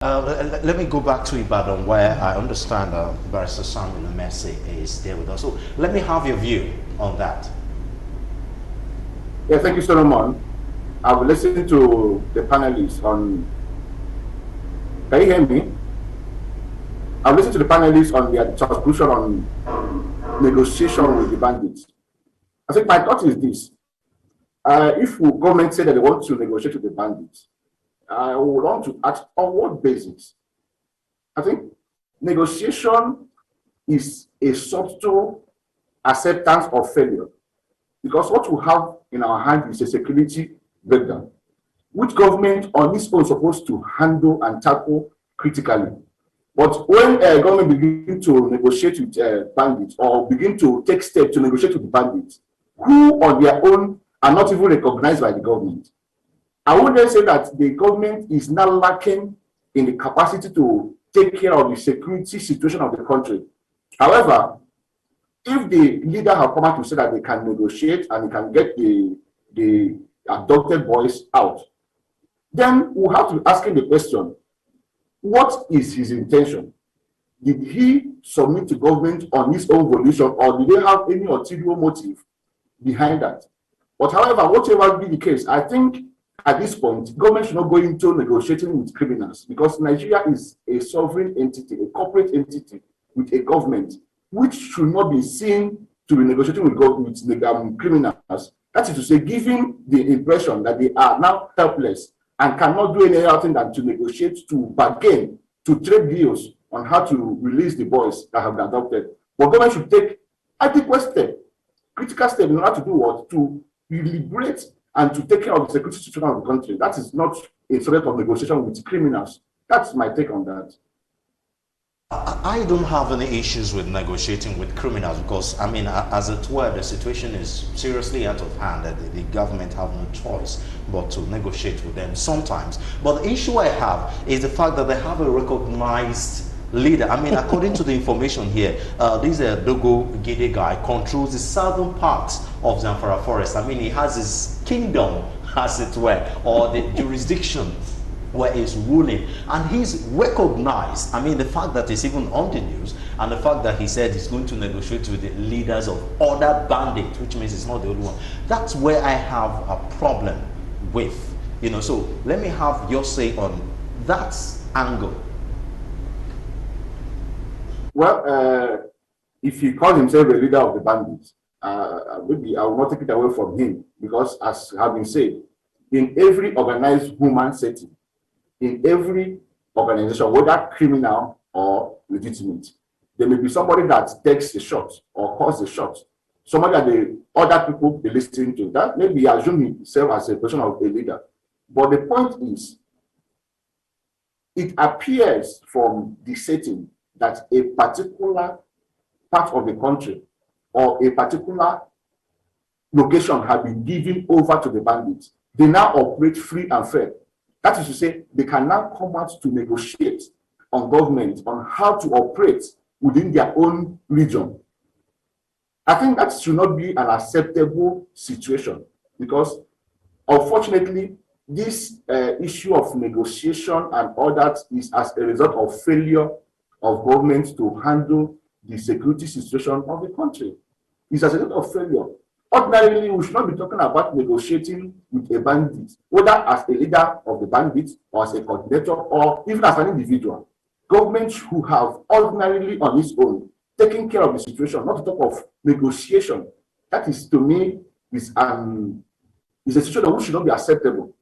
Let me go back to Ibadan, where I understand Barrister Samuel Umesi is there with us. So let me have your view on that. Yeah, thank you, Solomon. I've listened to the panelists on. Can you hear me? I've listened to the panelists on their conclusion on negotiation with the bandits. I think my thought is this: if government say that they want to negotiate with the bandits, I would want to ask on what basis. I think negotiation is a subtle acceptance of failure, because what we have in our hand is a security breakdown, which government on its own is supposed to handle and tackle critically. But when government begin to negotiate with bandits, or begin to take steps to negotiate with bandits, who on their own are not even recognized by the government, I wouldn't say that the government is now lacking in the capacity to take care of the security situation of the country. However, if the leader have come out to say that they can negotiate and they can get the abducted boys out, then we'll have to ask him the question: what is his intention? Did he submit to government on his own volition, or did they have any ulterior motive behind that? But however, whatever be the case, I think at this point, government should not go into negotiating with criminals, because Nigeria is a sovereign entity, a corporate entity with a government, which should not be seen to be negotiating with criminals. That is to say, giving the impression that they are now helpless and cannot do any other thing than to negotiate, to bargain, to trade deals on how to release the boys that have been adopted. But government should take adequate steps, critical steps, in order to do what? To liberate and to take care of the security situation of the country. That is not a subject of negotiation with criminals. That's my take on that. I don't have any issues with negotiating with criminals, because, I mean, as it were, the situation is seriously out of hand, that the government have no choice but to negotiate with them sometimes. But the issue I have is the fact that they have a recognized leader. I mean, according to the information here, this Dogo Gide guy controls the southern parts of Zamfara forest. I mean, he has his kingdom, as it were, or the jurisdiction where he's ruling, and he's recognized. I mean, the fact that he's even on the news, and the fact that he said he's going to negotiate with the leaders of other bandits, which means it's not the only one. That's where I have a problem with, so let me have your say on that angle. Well, if he calls himself a leader of the bandits, maybe I will not take it away from him, because as have been said, in every organized human setting, in every organization, whether criminal or legitimate, there may be somebody that takes the shot or calls the shot, somebody that the other people they listen to. That maybe assume himself as a person of a leader. But the point is, it appears from the setting that a particular part of the country or a particular location has been given over to the bandits. They now operate free and fair. That is to say, they can now come out to negotiate on government on how to operate within their own region. I think that should not be an acceptable situation, because unfortunately, this issue of negotiation and all that is as a result of failure of government to handle the security situation of the country. It's as a result of failure. Ordinarily, we should not be talking about negotiating with a bandit, whether as a leader of the bandits, or as a coordinator, or even as an individual. Government who have ordinarily on its own taken care of the situation, not to talk of negotiation. That is, to me, is a situation which should not be acceptable.